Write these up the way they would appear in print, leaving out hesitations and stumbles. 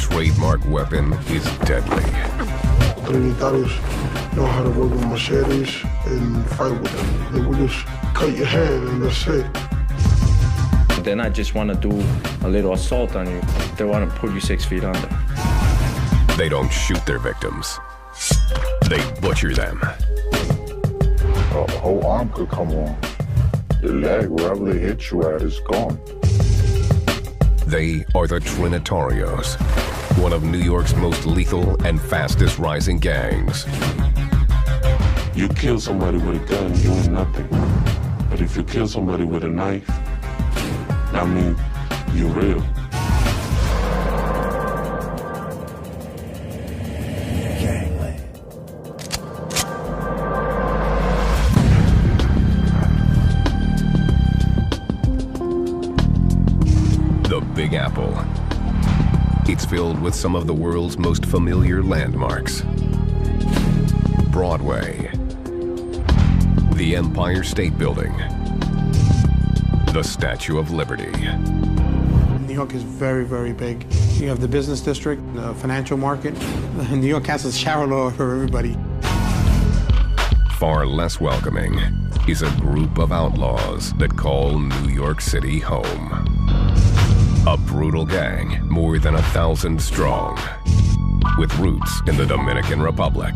trademark weapon is deadly. Trinitarios know how to work with machetes and fight with them. They will just cut your hand and that's it. They not just want to do a little assault on you, they want to put you 6 feet under. They don't shoot their victims. They butcher them. A whole arm could come off. Your leg, wherever they hit you at, is gone. They are the Trinitarios, one of New York's most lethal and fastest rising gangs. You kill somebody with a gun, you ain't nothing. But if you kill somebody with a knife, I mean, you're real. The Big Apple. It's filled with some of the world's most familiar landmarks. Broadway, the Empire State Building, the Statue of Liberty. New York is very, very big. You have the business district, the financial market. New York has a shower law for everybody. Far less welcoming is a group of outlaws that call New York City home. A brutal gang, more than 1,000 strong, with roots in the Dominican Republic.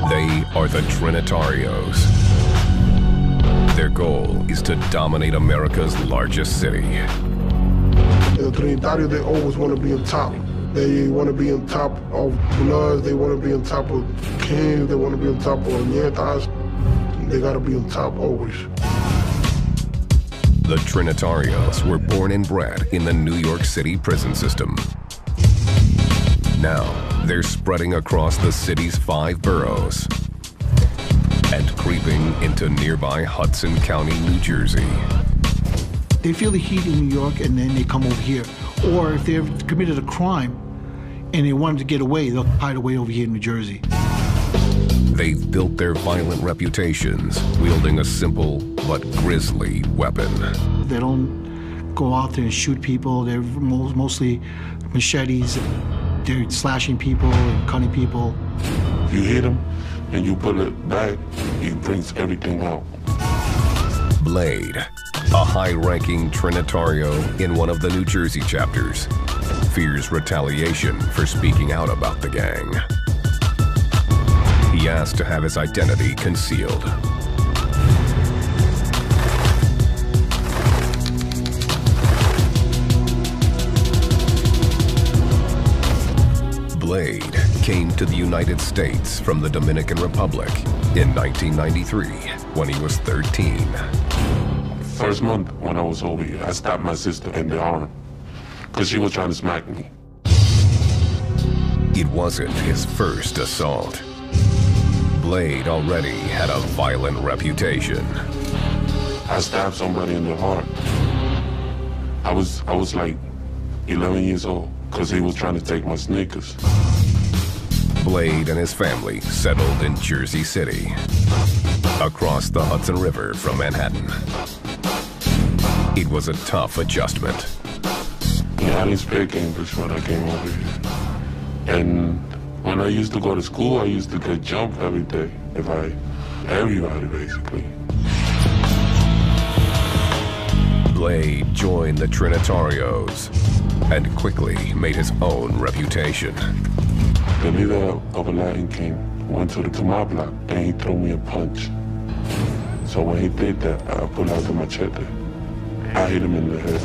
They are the Trinitarios. Their goal is to dominate America's largest city. The Trinitarios, they always want to be on top. They want to be on top of Bloods, they want to be on top of Kings, they want to be on top of Nietas. They got to be on top always. The Trinitarios were born and bred in the New York City prison system. Now, they're spreading across the city's 5 boroughs and creeping into nearby Hudson County, New Jersey. They feel the heat in New York and then they come over here. Or if they've committed a crime and they wanted to get away, they'll hide away over here in New Jersey. They've built their violent reputations wielding a simple but grisly weapon. They don't go out there and shoot people. They're mostly machetes. They're slashing people and cutting people. You hit him and you pull it back, he brings everything out. Blade, a high-ranking Trinitario in one of the New Jersey chapters, fears retaliation for speaking out about the gang. He asked to have his identity concealed. Blade came to the United States from the Dominican Republic in 1993 when he was 13. First month when I was over here, I stabbed my sister in the arm because she was trying to smack me. It wasn't his first assault. Blade already had a violent reputation. I stabbed somebody in the heart. I was like 11 years old because he was trying to take my sneakers. Blade and his family settled in Jersey City, across the Hudson River from Manhattan. It was a tough adjustment. Yeah, I didn't speak English when I came over here. And when I used to go to school, I used to get jumped every day. Everybody, basically. Blade joined the Trinitarios and quickly made his own reputation. The leader of a Latin king went to the Kamal block and he threw me a punch. So when he did that, I pulled out the machete. I hit him in the head.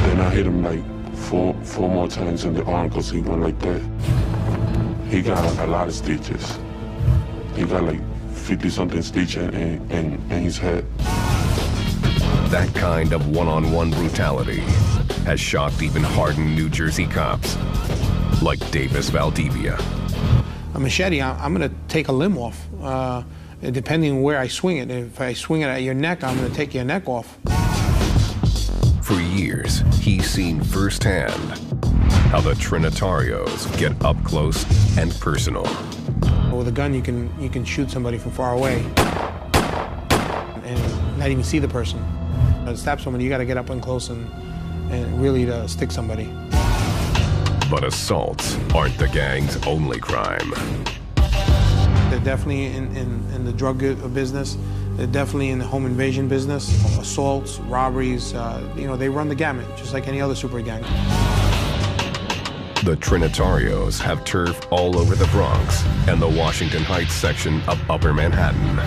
Then I hit him like four more times in the arm because he went like that. He got a lot of stitches. He got like 50-something stitches in his head. That kind of one-on-one brutality has shocked even hardened New Jersey cops, like Davis Valdivia. A machete, I'm going to take a limb off, depending on where I swing it. If I swing it at your neck, I'm going to take your neck off. For years, he's seen firsthand how the Trinitarios get up close and personal. With a gun, you can shoot somebody from far away and not even see the person. To stab somebody, you got to get up and close and really to stick somebody. But assaults aren't the gang's only crime. They're definitely in the drug business. They're definitely in the home invasion business, assaults, robberies. They run the gamut, just like any other super gang. The Trinitarios have turf all over the Bronx and the Washington Heights section of Upper Manhattan.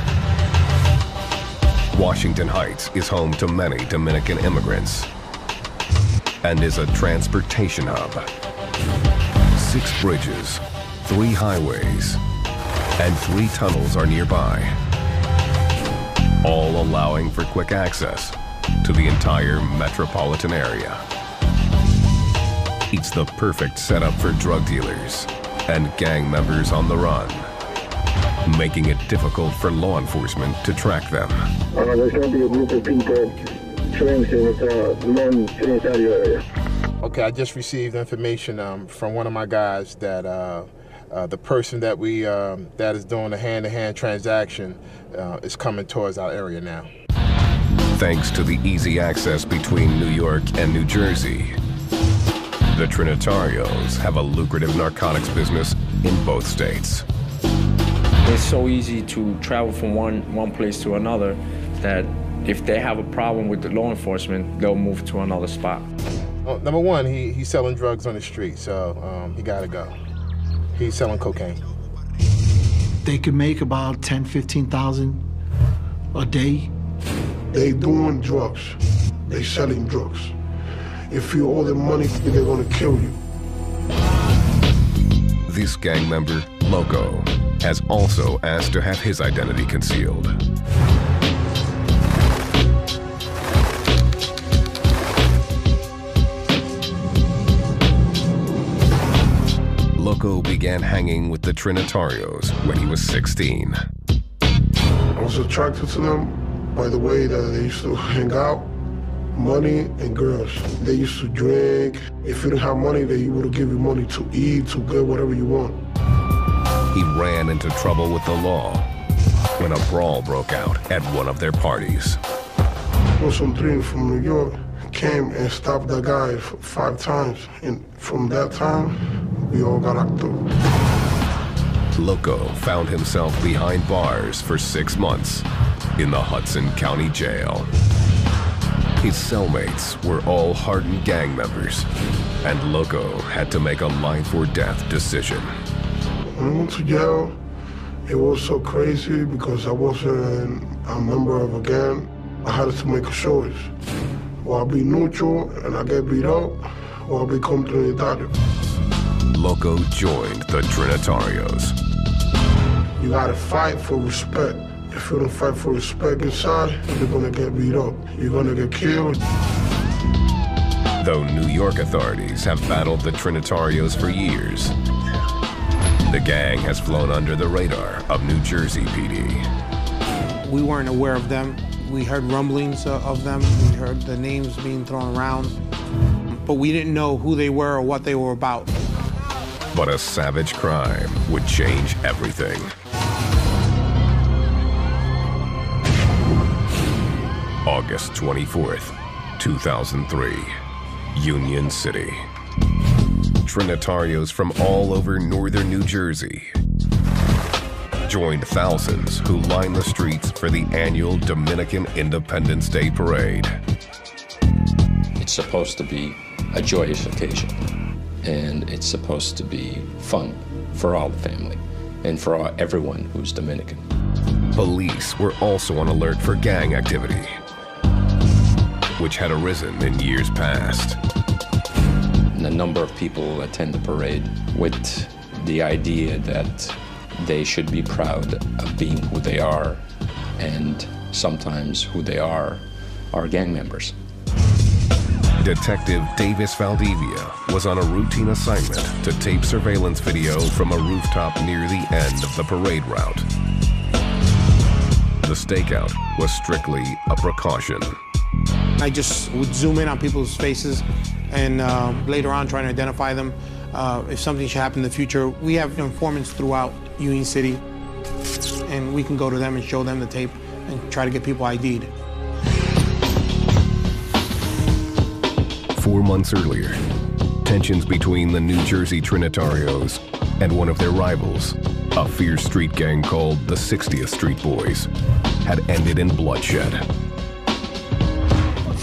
Washington Heights is home to many Dominican immigrants and is a transportation hub. 6 bridges, 3 highways, and 3 tunnels are nearby, all allowing for quick access to the entire metropolitan area. It's the perfect setup for drug dealers and gang members on the run, making it difficult for law enforcement to track them. There's going to be a group of people trained in the non-Trinitario area. Okay, I just received information from one of my guys that the person that that is doing the hand-to-hand transaction is coming towards our area now. Thanks to the easy access between New York and New Jersey, the Trinitarios have a lucrative narcotics business in both states. It's so easy to travel from one place to another that if they have a problem with the law enforcement, they'll move to another spot. Well, number one, he's selling drugs on the street, so he gotta go. He's selling cocaine. They could make about 10, 15,000 a day. They doing drugs. They selling drugs. If you owe them money, they're gonna kill you. This gang member, Loco, has also asked to have his identity concealed. Loco began hanging with the Trinitarios when he was 16. I was attracted to them by the way that they used to hang out, money and girls. They used to drink. If you didn't have money, they would give you money to eat, to get whatever you want. He ran into trouble with the law when a brawl broke out at one of their parties. Some three from New York came and stopped the guy 5 times, and from that time, we all got locked up. Loco found himself behind bars for 6 months in the Hudson County Jail. His cellmates were all hardened gang members, and Loco had to make a life or death decision. When I went to jail, it was so crazy because I wasn't a member of a gang. I had to make a choice. Or I'll be neutral and I get beat up, or I'll become Trinitario. Loco joined the Trinitarios. You gotta fight for respect. If you don't fight for respect inside, you're gonna get beat up. You're gonna get killed. Though New York authorities have battled the Trinitarios for years, the gang has flown under the radar of New Jersey PD. We weren't aware of them. We heard rumblings of them. We heard the names being thrown around. But we didn't know who they were or what they were about. But a savage crime would change everything. August 24th, 2003, Union City. Trinitarios from all over northern New Jersey joined thousands who lined the streets for the annual Dominican Independence Day Parade. It's supposed to be a joyous occasion, and it's supposed to be fun for all the family and for everyone who's Dominican. Police were also on alert for gang activity, which had arisen in years past. And a number of people attend the parade with the idea that they should be proud of being who they are, and sometimes who they are gang members. Detective Davis Valdivia was on a routine assignment to tape surveillance video from a rooftop near the end of the parade route. The stakeout was strictly a precaution. I just would zoom in on people's faces and later on try to identify them. If something should happen in the future, we have informants throughout Union City, and we can go to them and show them the tape and try to get people ID'd. 4 months earlier, Tensions between the New Jersey Trinitarios and one of their rivals, a fierce street gang called the 60th Street Boys, had ended in bloodshed.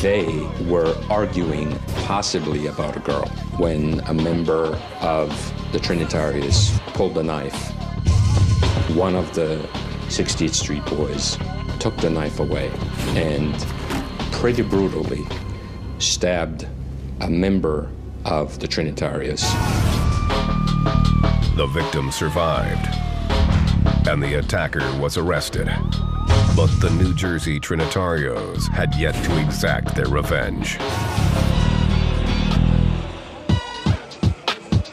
They were arguing possibly about a girl when a member of the Trinitarios pulled a knife. One of the 60th Street Boys took the knife away and pretty brutally stabbed a member of the Trinitarios. The victim survived, and the attacker was arrested. But the New Jersey Trinitarios had yet to exact their revenge.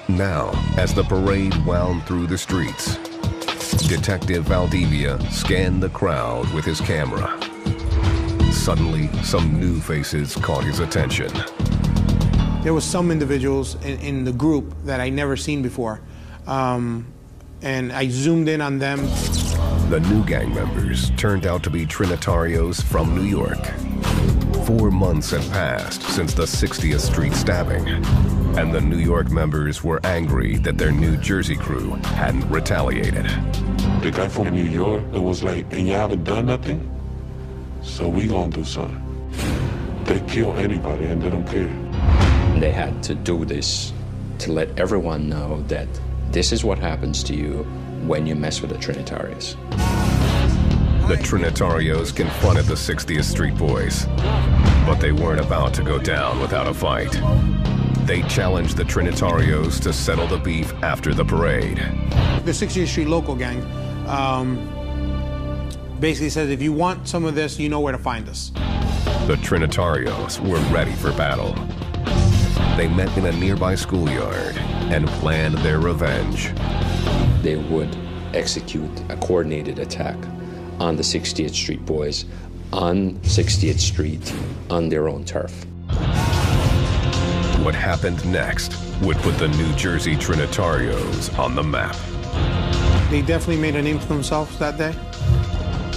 Now, as the parade wound through the streets, Detective Valdivia scanned the crowd with his camera. Suddenly, some new faces caught his attention. There was some individuals in the group that I'd never seen before, and I zoomed in on them. The new gang members turned out to be Trinitarios from New York. 4 months had passed since the 60th Street stabbing, and the New York members were angry that their New Jersey crew hadn't retaliated. The guy from New York, it was like, and you haven't done nothing? So we gonna do something. They kill anybody and they don't care. They had to do this to let everyone know that this is what happens to you when you mess with the Trinitarios. The Trinitarios confronted the 60th Street Boys, but they weren't about to go down without a fight. They challenged the Trinitarios to settle the beef after the parade. The 60th Street local gang basically says, if you want some of this, you know where to find us. The Trinitarios were ready for battle. They met in a nearby schoolyard and planned their revenge. They would execute a coordinated attack on the 60th Street Boys on 60th Street on their own turf. What happened next would put the New Jersey Trinitarios on the map. They definitely made a name for themselves that day.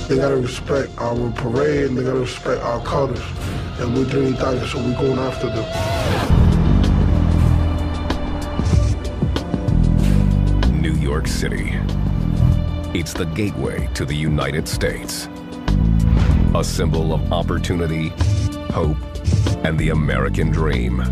They gotta respect our parade and they gotta respect our colors. And we're Trinitarios, so we're going after them. New York City. It's the gateway to the United States. A symbol of opportunity, hope, and the American dream.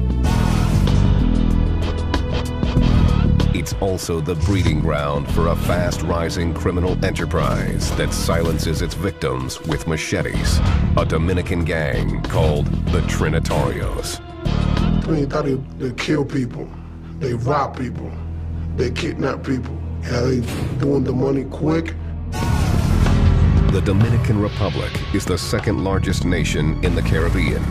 It's also the breeding ground for a fast-rising criminal enterprise that silences its victims with machetes. A Dominican gang called the Trinitarios. Trinitarios, they kill people, they rob people, they kidnap people. Yeah, they doing the money quick. The Dominican Republic is the second largest nation in the Caribbean,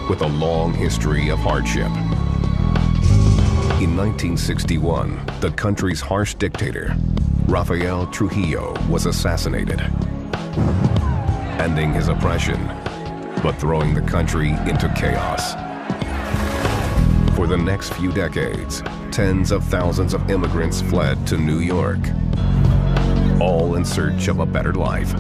with a long history of hardship. In 1961, the country's harsh dictator, Rafael Trujillo, was assassinated, ending his oppression, but throwing the country into chaos. For the next few decades, tens of thousands of immigrants fled to New York, all in search of a better life.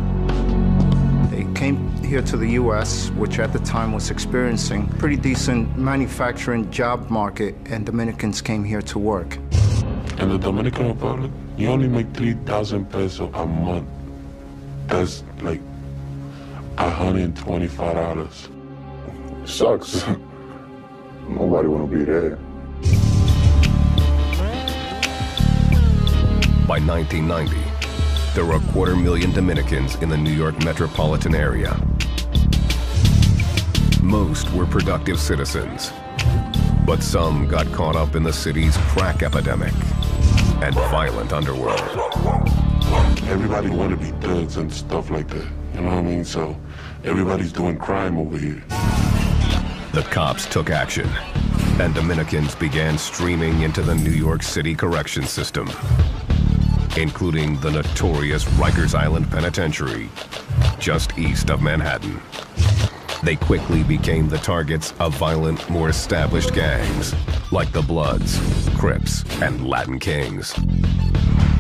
They came here to the U.S., which at the time was experiencing pretty decent manufacturing job market, and Dominicans came here to work. In the Dominican Republic, you only make 3,000 pesos a month. That's like $125. Sucks. Nobody want to be there. By 1990, there were 250,000 Dominicans in the New York metropolitan area. Most were productive citizens, but some got caught up in the city's crack epidemic and violent underworld. Everybody want to be thugs and stuff like that, you know what I mean? So everybody's doing crime over here. The cops took action, and Dominicans began streaming into the New York City correction system, including the notorious Rikers Island Penitentiary, just east of Manhattan. They quickly became the targets of violent, more established gangs, like the Bloods, Crips, and Latin Kings.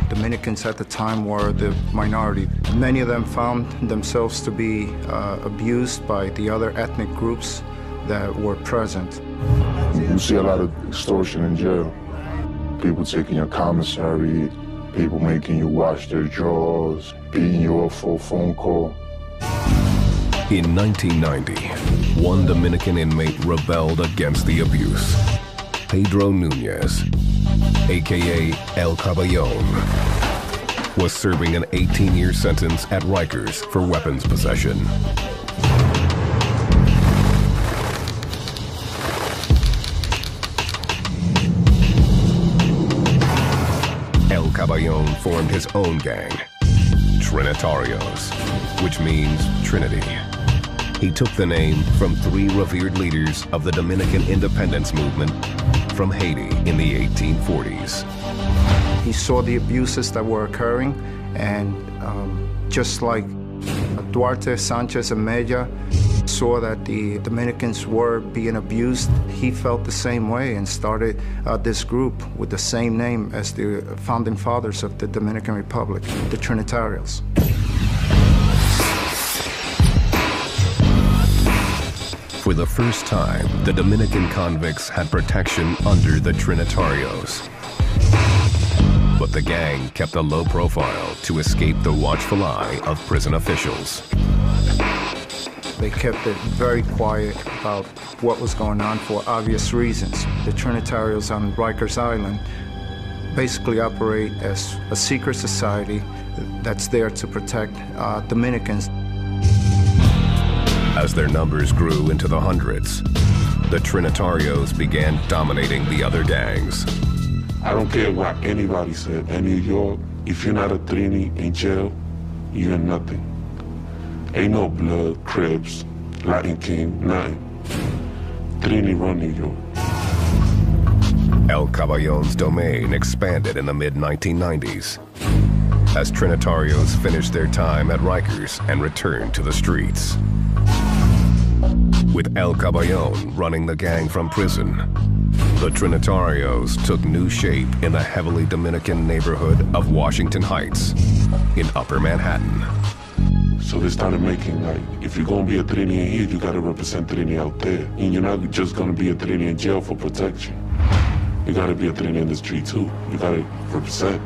Dominicans at the time were the minority. Many of them found themselves to be abused by the other ethnic groups that were present. You see a lot of extortion in jail. People taking your commissary, people making you wash their drawers, beating you up for a phone call. In 1990, one Dominican inmate rebelled against the abuse. Pedro Nunez, aka El Caballon, was serving an 18-year sentence at Rikers for weapons possession. El Caballon formed his own gang, Trinitarios, which means Trinity. He took the name from three revered leaders of the Dominican independence movement from Haiti in the 1840s. He saw the abuses that were occurring, and just like Duarte, Sanchez, and Mella saw that the Dominicans were being abused, he felt the same way and started this group with the same name as the founding fathers of the Dominican Republic, the Trinitarios. For the first time, the Dominican convicts had protection under the Trinitarios. But the gang kept a low profile to escape the watchful eye of prison officials. They kept it very quiet about what was going on for obvious reasons. The Trinitarios on Rikers Island basically operate as a secret society that's there to protect Dominicans. As their numbers grew into the hundreds, the Trinitarios began dominating the other gangs. I don't care what anybody said. In New York, if you're not a Trini in jail, you're nothing. Ain't no blood, Cribs, Latin King, nothing. Trini run New York. El Caballon's domain expanded in the mid-1990s as Trinitarios finished their time at Rikers and returned to the streets. With El Caballon running the gang from prison, the Trinitarios took new shape in the heavily Dominican neighborhood of Washington Heights in Upper Manhattan. So they started making, like, if you're gonna be a Trini in here, you gotta represent Trini out there. And you're not just gonna be a Trini in jail for protection. You gotta be a Trini in the street too. You gotta represent.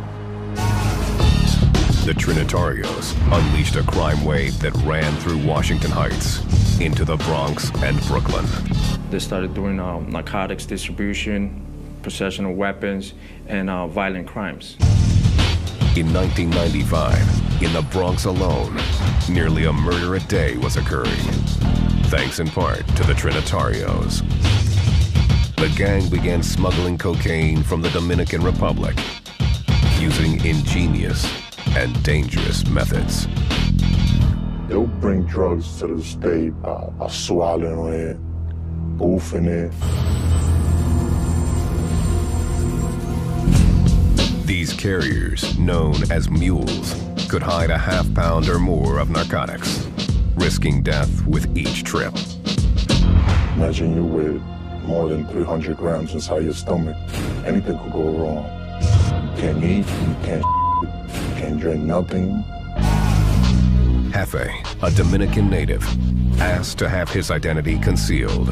The Trinitarios unleashed a crime wave that ran through Washington Heights into the Bronx and Brooklyn. They started doing narcotics distribution, possession of weapons, and violent crimes. In 1995, in the Bronx alone, nearly a murder a day was occurring, thanks in part to the Trinitarios. The gang began smuggling cocaine from the Dominican Republic using ingenious and dangerous methods. They'll bring drugs to the state by swallowing it, boofing it. These carriers, known as mules, could hide a half-pound or more of narcotics, risking death with each trip. Imagine you with more than 300 grams inside your stomach. Anything could go wrong. You can't eat, you can't drink nothing. Jefe, a Dominican native, asked to have his identity concealed.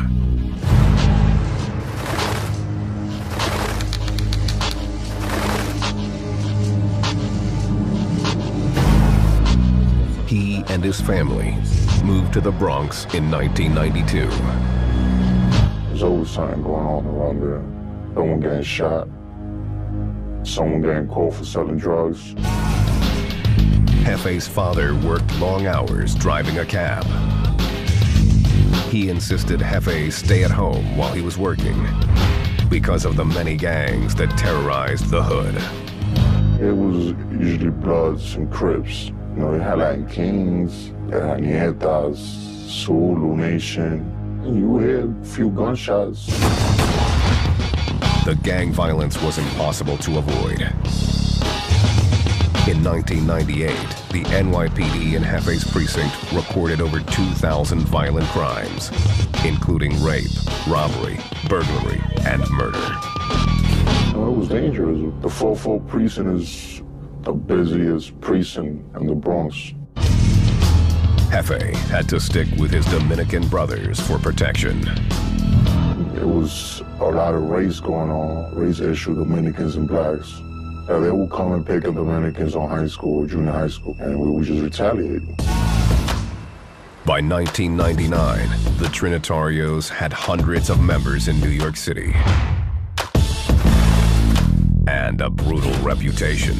He and his family moved to the Bronx in 1992. There's always something going on around there. Someone getting shot, someone getting caught for selling drugs. Jefe's father worked long hours driving a cab. He insisted Jefe stay at home while he was working because of the many gangs that terrorized the hood. It was usually Bloods and Crips. You know, they had Latin Kings, they had Nietas, Zulu Nation. And you would hear a few gunshots. The gang violence was impossible to avoid. In 1998, the NYPD in Jefe's precinct reported over 2,000 violent crimes, including rape, robbery, burglary, and murder. It was dangerous. The 4-4 precinct is the busiest precinct in the Bronx. Jefe had to stick with his Dominican brothers for protection. It was a lot of race going on, race issue, Dominicans and blacks. They would come and pick up Dominicans on high school or junior high school, and we would just retaliate. By 1999, the Trinitarios had hundreds of members in New York City and a brutal reputation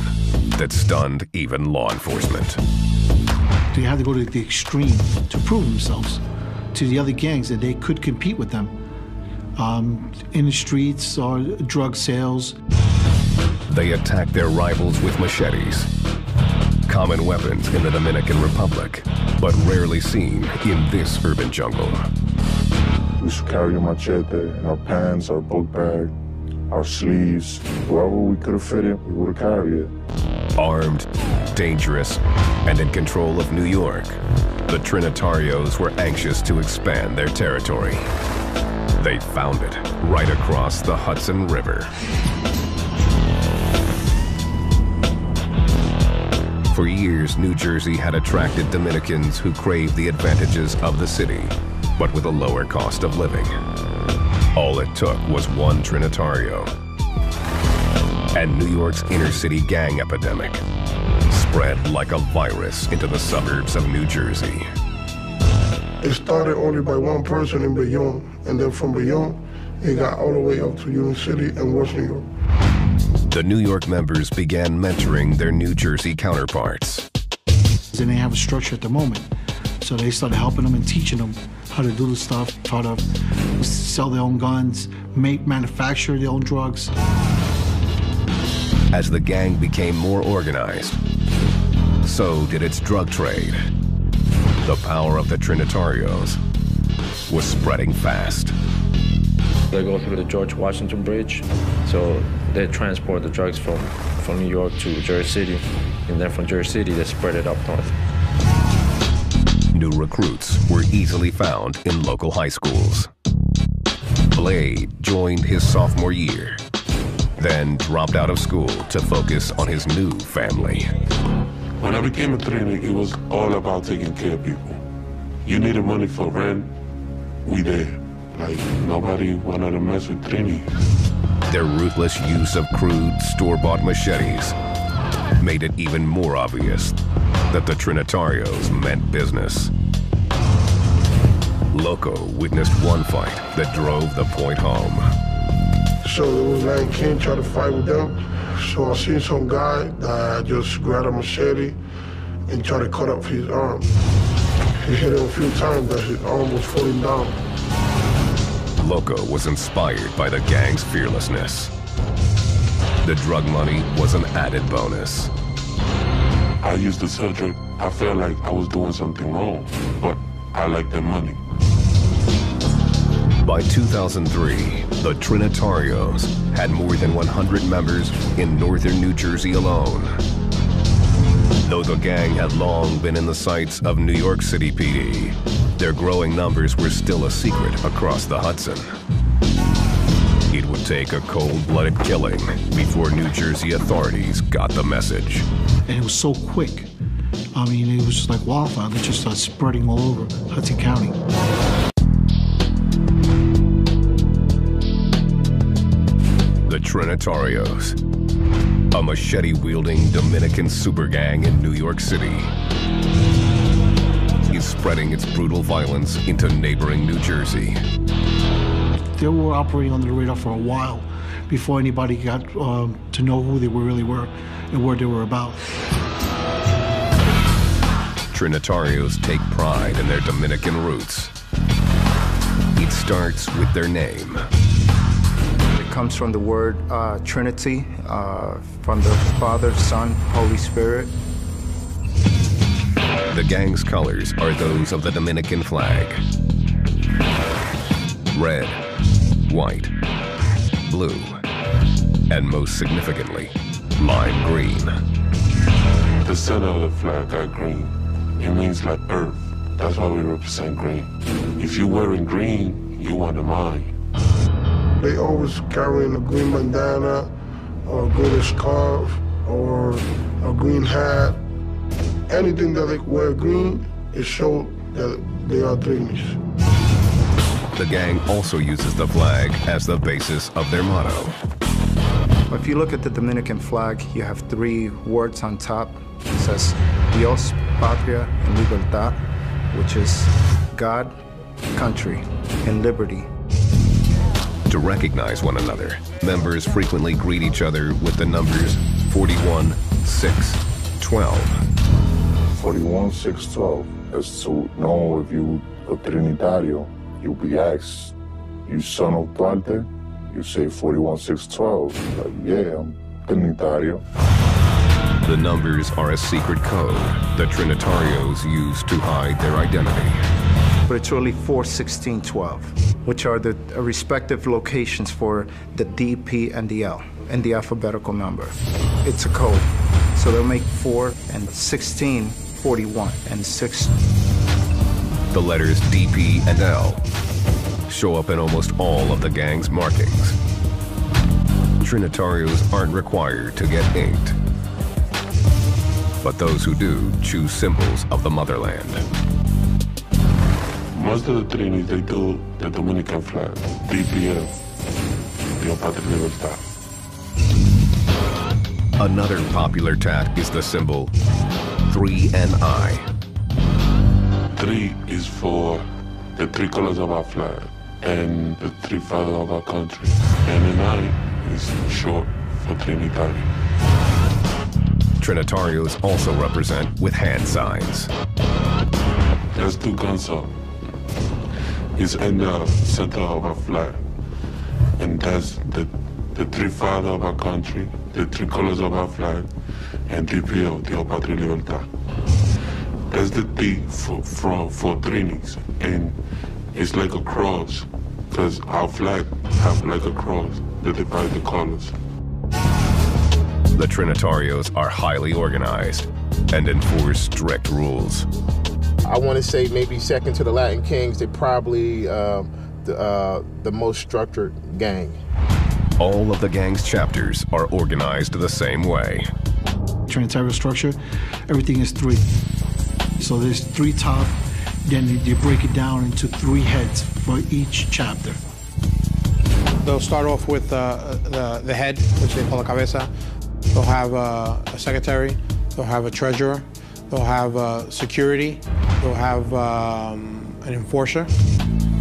that stunned even law enforcement. They had to go to the extreme to prove themselves to the other gangs that they could compete with them in the streets or drug sales. They attacked their rivals with machetes, common weapons in the Dominican Republic, but rarely seen in this urban jungle. We used to carry a machete in our pants, our book bag, our sleeves. Wherever we could have fit it, we would have carried it. Armed, dangerous, and in control of New York, the Trinitarios were anxious to expand their territory. They found it right across the Hudson River. For years, New Jersey had attracted Dominicans who craved the advantages of the city, but with a lower cost of living. All it took was one Trinitario, and New York's inner-city gang epidemic spread like a virus into the suburbs of New Jersey. It started only by one person in Bayonne, and then from Bayonne, it got all the way up to Union City and West New York. The New York members began mentoring their New Jersey counterparts. They didn't have a structure at the moment, so they started helping them and teaching them how to do the stuff, how to sell their own guns, manufacture their own drugs. As the gang became more organized, so did its drug trade. The power of the Trinitarios was spreading fast. They go through the George Washington Bridge, so they transport the drugs from New York to Jersey City, and then from Jersey City they spread it up north. New recruits were easily found in local high schools. Blade joined his sophomore year, then dropped out of school to focus on his new family. When I became a trainer, it was all about taking care of people. You needed money for rent, we there. Like, nobody wanted to mess with Trini. Their ruthless use of crude, store-bought machetes made it even more obvious that the Trinitarios meant business. Loco witnessed one fight that drove the point home. So it was like King tried to fight with them. So I seen some guy that just grabbed a machete and tried to cut off his arm. He hit him a few times that his arm was falling down. Loco was inspired by the gang's fearlessness. The drug money was an added bonus. I used to sell drugs. I felt like I was doing something wrong, but I liked the money. By 2003, the Trinitarios had more than 100 members in northern New Jersey alone. Though the gang had long been in the sights of New York City PD, their growing numbers were still a secret across the Hudson. It would take a cold-blooded killing before New Jersey authorities got the message. And it was so quick. I mean, it was just like wildfire. They just started spreading all over Hudson County. The Trinitarios, a machete-wielding Dominican super gang in New York City, is spreading its brutal violence into neighboring New Jersey. They were operating under the radar for a while before anybody got to know who they really were and what they were about. Trinitarios take pride in their Dominican roots. It starts with their name. It comes from the word Trinity, from the Father, Son, Holy Spirit. The gang's colors are those of the Dominican flag. Red, white, blue, and most significantly, lime green. The center of the flag got green. It means like earth. That's why we represent green. If you're wearing green, you want the mind. They always carrying a green bandana or a green scarf or a green hat. Anything that they wear green, It shows that they are Trinis. The gang also uses the flag as the basis of their motto. If you look at the Dominican flag, you have 3 words on top. It says Dios, Patria, and Libertad, which is God, country, and liberty. To recognize one another, members frequently greet each other with the numbers 41, 6, 12. 41, 6, 12. As to know if you a Trinitario, you'll be asked, you son of Duarte? You say 41, 6, 12. Like, yeah, I'm Trinitario. The numbers are a secret code that Trinitarios use to hide their identity. But it's really 4, 16, 12, which are the respective locations for the D, P, and the L in the alphabetical number. It's a code. So they'll make 4 and 16, 41, and 6. The letters D, P, and L show up in almost all of the gang's markings. Trinitarios aren't required to get inked, but those who do choose symbols of the motherland. Most of the Trinis, they do the Dominican flag, DPL, Dios, Patria, Libertad. Another popular tat is the symbol 3NI. 3 is for the 3 colors of our flag and the 3 fathers of our country. And an I is short for Trinitario. Trinitarios also represent with hand signs. Let's do guns up. It's in the center of our flag. And that's the 3 fathers of our country, the 3 colors of our flag, and DPO, Dios, Patria, Libertad. That's the D for Trinis. And it's like a cross, because our flag have like a cross that divide the colors. The Trinitarios are highly organized and enforce strict rules. I want to say maybe second to the Latin Kings, they're probably the most structured gang. All of the gang's chapters are organized the same way. Trinitario structure, everything is 3. So there's 3 top, then you break it down into 3 heads for each chapter. They'll start off with the head, which they call a cabeza. They'll have a secretary. They'll have a treasurer. They'll have security. They'll have an enforcer.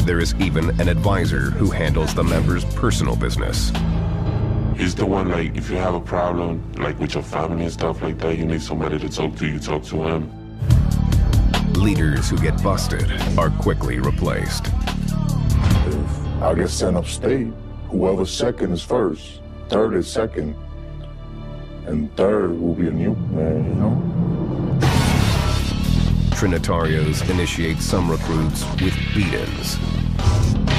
There is even an advisor who handles the members' personal business. He's the one, like, if you have a problem, like with your family and stuff like that, you need somebody to talk to, you talk to him. Leaders who get busted are quickly replaced. If I get sent upstate, whoever's second is first, third is second, and third will be a new man, you know? Trinitarios initiate some recruits with beat-ins.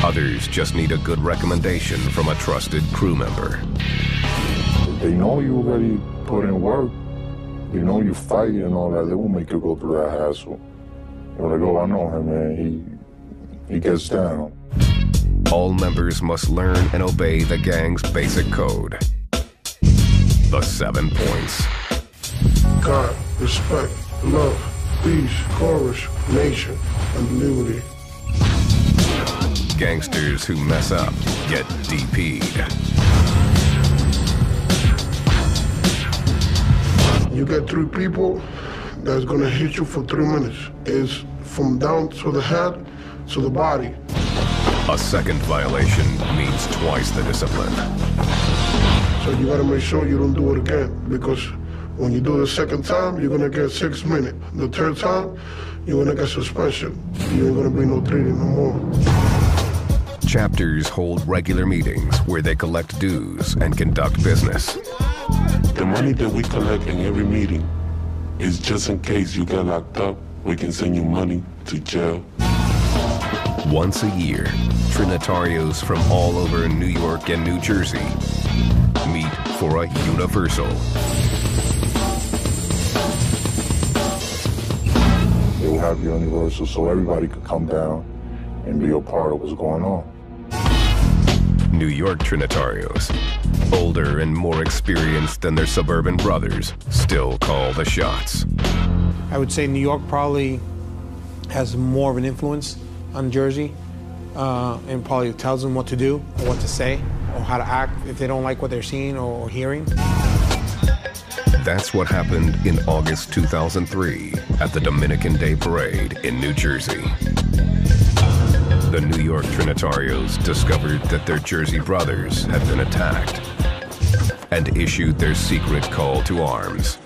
Others just need a good recommendation from a trusted crew member. If they know you already put in work, they know you fight and all that, they won't make you go through that hassle. They're like, oh, I know him, man, he gets down. All members must learn and obey the gang's basic code. The 7 points. God, respect, love, peace, courage, nation, and liberty. Gangsters who mess up get DP'd. You get 3 people that's gonna hit you for 3 minutes. It's from down to the head to the body. A second violation means twice the discipline. So you gotta make sure you don't do it again, because when you do the second time, you're gonna get 6 minutes. The third time, you're gonna get suspension. You ain't gonna be no training no more. Chapters hold regular meetings where they collect dues and conduct business. The money that we collect in every meeting is just in case you get locked up, we can send you money to jail. Once a year, Trinitarios from all over New York and New Jersey meet for a universal. They will have universal so everybody could come down and be a part of what's going on. New York Trinitarios, older and more experienced than their suburban brothers, still call the shots. I would say New York probably has more of an influence on Jersey and probably tells them what to do or what to say or how to act if they don't like what they're seeing or hearing. That's what happened in August 2003 at the Dominican Day Parade in New Jersey. The New York Trinitarios discovered that their Jersey brothers had been attacked and issued their secret call to arms.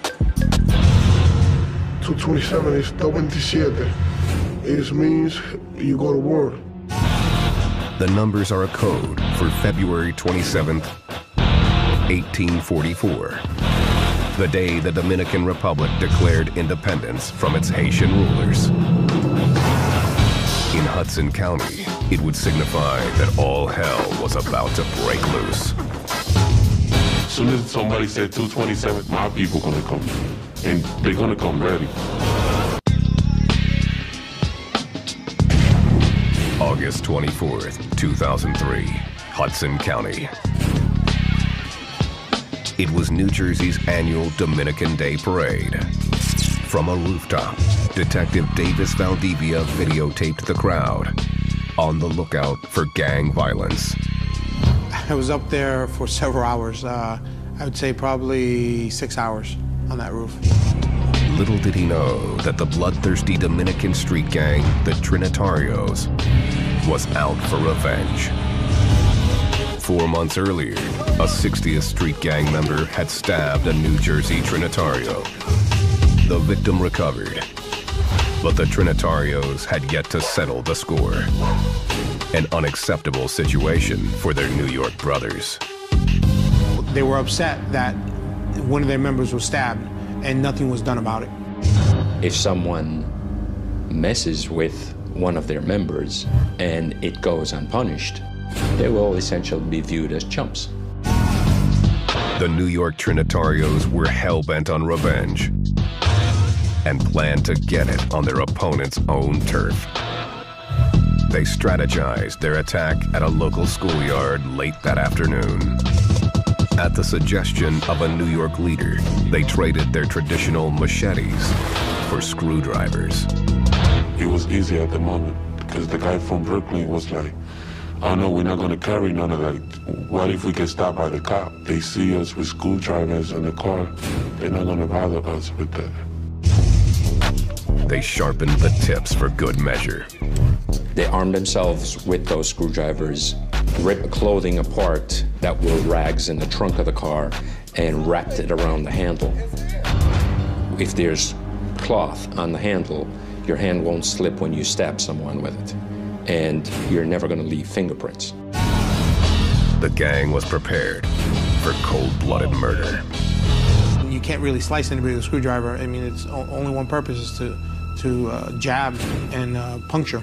227 is 227. It means you go to war. The numbers are a code for February 27th, 1844, the day the Dominican Republic declared independence from its Haitian rulers. In Hudson County, it would signify that all hell was about to break loose. As soon as somebody said 227, my people gonna come, and they're gonna come ready. August 24th, 2003, Hudson County. It was New Jersey's annual Dominican Day Parade. From a rooftop, Detective Davis Valdivia videotaped the crowd, on the lookout for gang violence. I was up there for several hours. I would say probably 6 hours on that roof. Little did he know that the bloodthirsty Dominican street gang, the Trinitarios, was out for revenge. 4 months earlier, a 60th Street gang member had stabbed a New Jersey Trinitario. The victim recovered, but the Trinitarios had yet to settle the score. An unacceptable situation for their New York brothers. They were upset that one of their members was stabbed and nothing was done about it. If someone messes with one of their members and it goes unpunished, they will essentially be viewed as chumps. The New York Trinitarios were hell-bent on revenge and planned to get it on their opponent's own turf. They strategized their attack at a local schoolyard late that afternoon. At the suggestion of a New York leader, they traded their traditional machetes for screwdrivers. It was easy at the moment, because the guy from Brooklyn was like, oh no, we're not gonna carry none of that. What if we get stopped by the cop? They see us with screwdrivers in the car, they're not gonna bother us with that. They sharpened the tips for good measure. They armed themselves with those screwdrivers, ripped clothing apart that were rags in the trunk of the car, and wrapped it around the handle. If there's cloth on the handle, your hand won't slip when you stab someone with it, and you're never going to leave fingerprints. The gang was prepared for cold-blooded murder. You can't really slice anybody with a screwdriver. I mean, it's only one purpose is to jab and puncture.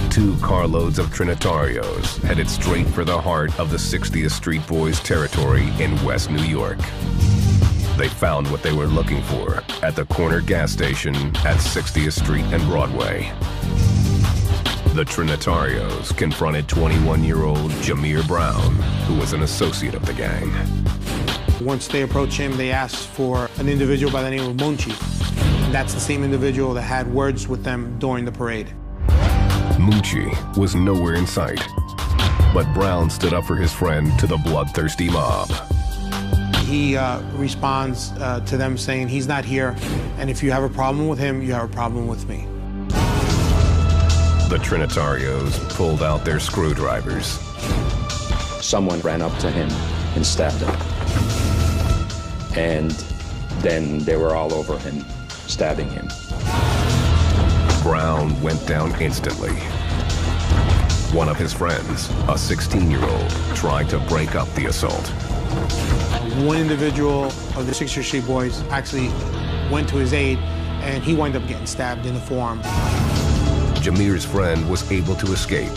2 carloads of Trinitarios headed straight for the heart of the 60th Street Boys territory in West New York. They found what they were looking for at the corner gas station at 60th Street and Broadway. The Trinitarios confronted 21-year-old Jameer Brown, who was an associate of the gang. Once they approached him, they asked for an individual by the name of Munchi. That's the same individual that had words with them during the parade. Munchi was nowhere in sight, but Brown stood up for his friend to the bloodthirsty mob. He responds to them saying he's not here, and if you have a problem with him, you have a problem with me. The Trinitarios pulled out their screwdrivers. Someone ran up to him and stabbed him. And then they were all over him, stabbing him. Brown went down instantly. One of his friends, a 16-year-old, tried to break up the assault. One individual of the 60th Street Boys actually went to his aid, and he wound up getting stabbed in the forearm. Jameer's friend was able to escape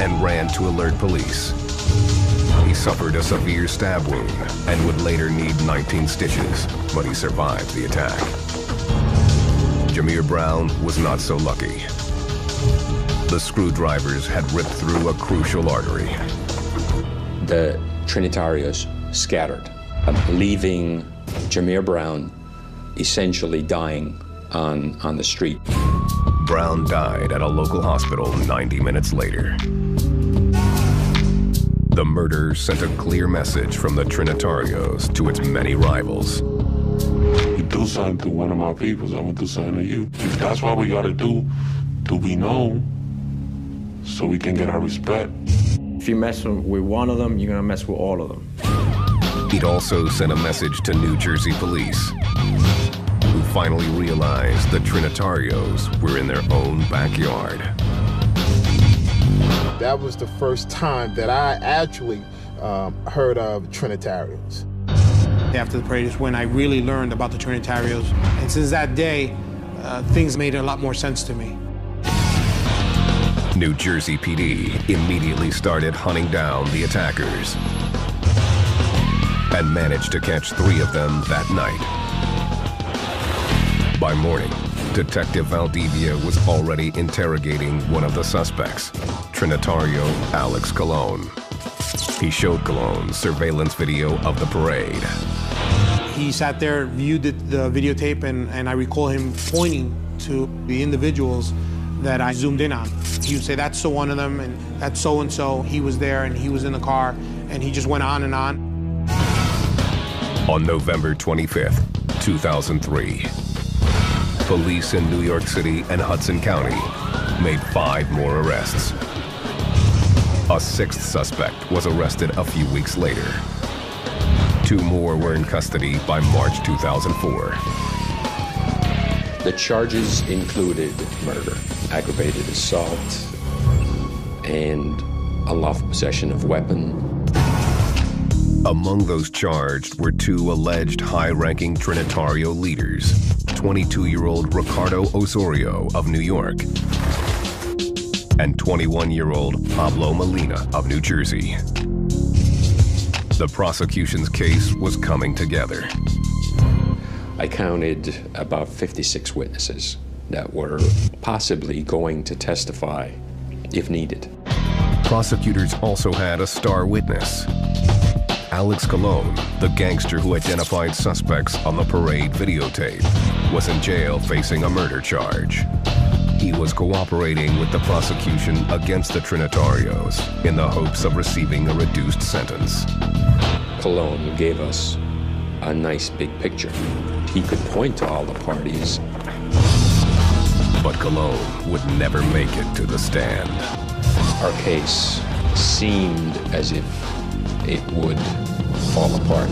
and ran to alert police. He suffered a severe stab wound and would later need 19 stitches, but he survived the attack. Jameer Brown was not so lucky. The screwdrivers had ripped through a crucial artery. The Trinitarios scattered, leaving Jameer Brown essentially dying on the street. Brown died at a local hospital 90 minutes later. The murder sent a clear message from the Trinitarios to its many rivals. You do something to one of my peoples, I'm gonna do something to you. That's what we gotta do to be known, so we can get our respect. If you mess with one of them, you're gonna mess with all of them. It also sent a message to New Jersey police, who finally realized the Trinitarios were in their own backyard. That was the first time that I actually heard of Trinitarios. After the parade is when I really learned about the Trinitarios. And since that day, things made a lot more sense to me. New Jersey PD immediately started hunting down the attackers and managed to catch 3 of them that night. By morning, Detective Valdivia was already interrogating one of the suspects, Trinitario Alex Colon. He showed Colon surveillance video of the parade. He sat there, viewed the videotape, and I recall him pointing to the individuals that I zoomed in on. He would say, that's so one of them, and that's so-and-so. He was there, and he was in the car, and he just went on and on. On November 25th, 2003, police in New York City and Hudson County made 5 more arrests. A 6th suspect was arrested a few weeks later. 2 more were in custody by March 2004. The charges included murder, aggravated assault, and unlawful possession of weapon. Among those charged were 2 alleged high-ranking Trinitario leaders, 22-year-old Ricardo Osorio of New York and 21-year-old Pablo Molina of New Jersey. The prosecution's case was coming together. I counted about 56 witnesses that were possibly going to testify if needed. Prosecutors also had a star witness. Alex Colon, the gangster who identified suspects on the parade videotape, was in jail facing a murder charge. He was cooperating with the prosecution against the Trinitarios in the hopes of receiving a reduced sentence. Colon gave us a nice big picture. He could point to all the parties. But Colon would never make it to the stand. Our case seemed as if it would fall apart.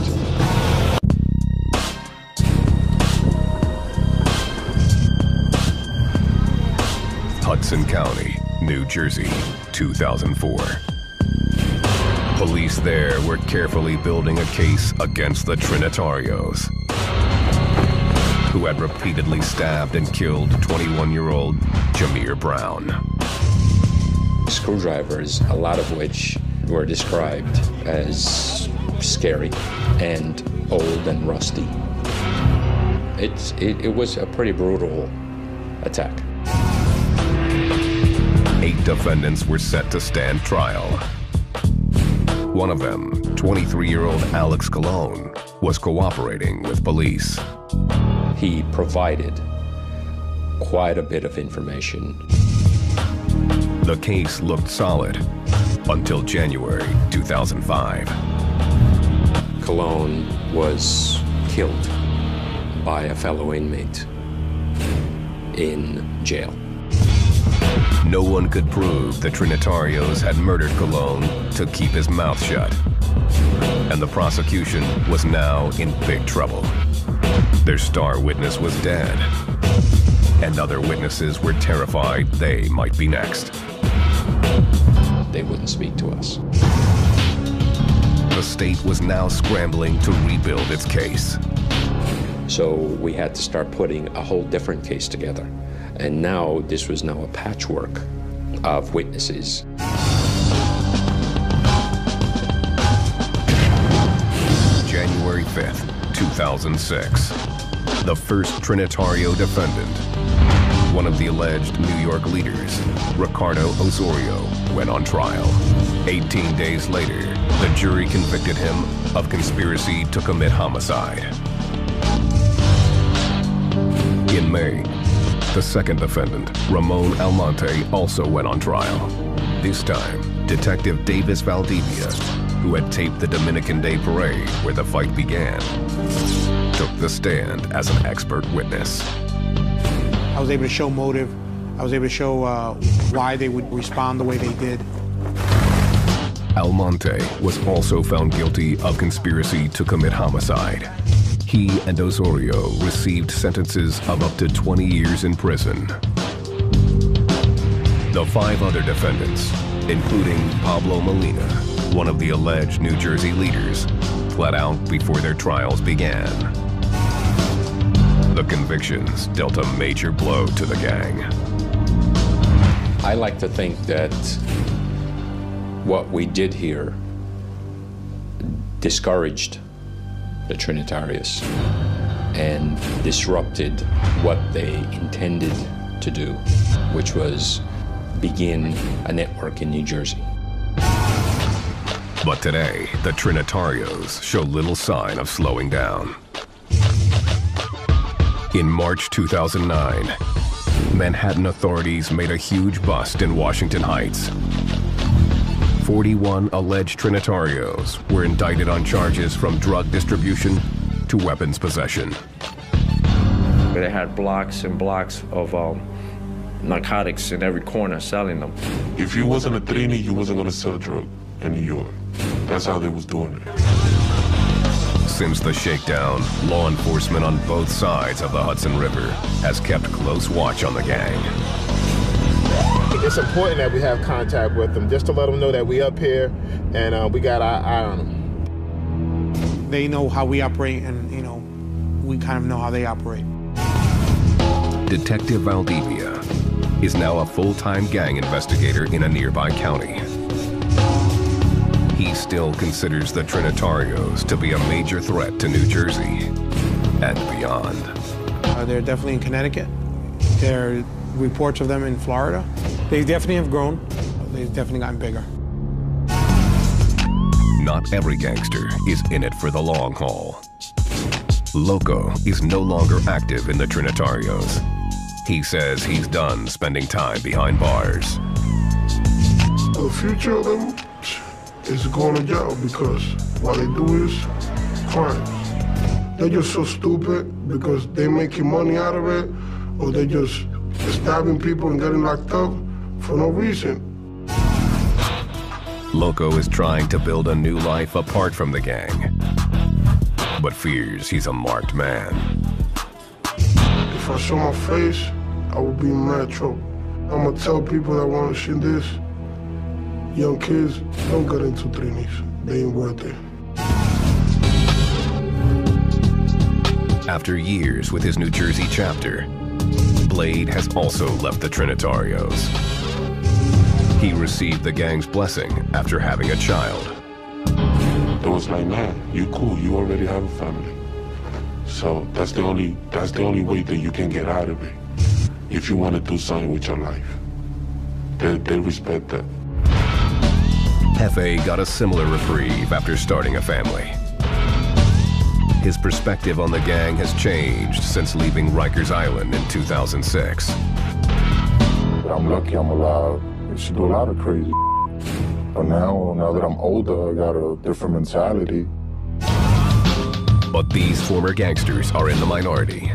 Hudson County, New Jersey, 2004. Police there were carefully building a case against the Trinitarios, who had repeatedly stabbed and killed 21-year-old Jameer Brown. Screwdrivers, a lot of which were described as scary and old and rusty. It was a pretty brutal attack. 8 defendants were set to stand trial. One of them, 23-year-old Alex Colon, was cooperating with police. He provided quite a bit of information. The case looked solid until January 2005. Colon was killed by a fellow inmate in jail. No one could prove the Trinitarios had murdered Colon to keep his mouth shut. And the prosecution was now in big trouble. Their star witness was dead. And other witnesses were terrified they might be next. They wouldn't speak to us. The state was now scrambling to rebuild its case. So we had to start putting a whole different case together. And now this was now a patchwork of witnesses. January 5th, 2006. The first Trinitario defendant, one of the alleged New York leaders, Ricardo Osorio, went on trial. 18 days later, the jury convicted him of conspiracy to commit homicide. In May, The second defendant, Ramon Almonte, also went on trial. This time, Detective Davis Valdivia, who had taped the Dominican Day Parade where the fight began, took the stand as an expert witness. I was able to show motive. I was able to show why they would respond the way they did. Almonte was also found guilty of conspiracy to commit homicide. He and Osorio received sentences of up to 20 years in prison. The 5 other defendants, including Pablo Molina, one of the alleged New Jersey leaders, pled out before their trials began. The convictions dealt a major blow to the gang. I like to think that what we did here discouraged the Trinitarios and disrupted what they intended to do, which was begin a network in New Jersey. But today, the Trinitarios show little sign of slowing down. In March 2009, Manhattan authorities made a huge bust in Washington Heights. 41 alleged Trinitarios were indicted on charges from drug distribution to weapons possession. They had blocks and blocks of narcotics in every corner selling them. If you wasn't a Trini, you wasn't gonna sell drugs in New York. That's how they was doing it. Since the shakedown, law enforcement on both sides of the Hudson River has kept close watch on the gang. It's important that we have contact with them, just to let them know that we up here and we got our eye on them. They know how we operate, and we kind of know how they operate. Detective Valdivia is now a full-time gang investigator in a nearby county. He still considers the Trinitarios to be a major threat to New Jersey and beyond. They're definitely in Connecticut. There are reports of them in Florida. They definitely have grown. They've definitely gotten bigger. Not every gangster is in it for the long haul. Loco is no longer active in the Trinitarios. He says he's done spending time behind bars. The future of them is going to jail because what they do is crimes. They're just so stupid because they're making money out of it, or they're just stabbing people and getting locked up for no reason. Loco is trying to build a new life apart from the gang, but fears he's a marked man. If I show my face, I will be in mad trouble. I'm gonna tell people that want to see this, young kids, don't get into Trinis. They ain't worth it. After years with his New Jersey chapter, Blade has also left the Trinitarios. He received the gang's blessing after having a child. It was like, man, you cool, you already have a family. So that's the only way that you can get out of it. If you want to do something with your life, they respect that. Hefe got a similar reprieve after starting a family. His perspective on the gang has changed since leaving Rikers Island in 2006. I'm lucky I'm alive. I used to do a lot of crazy. But now that I'm older, I got a different mentality. But these former gangsters are in the minority.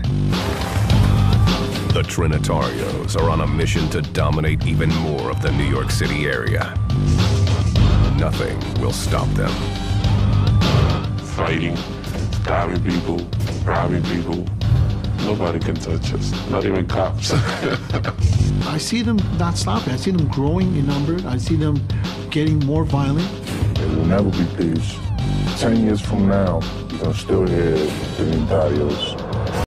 The Trinitarios are on a mission to dominate even more of the New York City area. Nothing will stop them. Fighting, stabbing people, robbing people. Nobody can touch us, not even cops. I see them not stopping. I see them growing in number. I see them getting more violent. There will never be peace. 10 years from now, you're gonna still hear the Trinitarios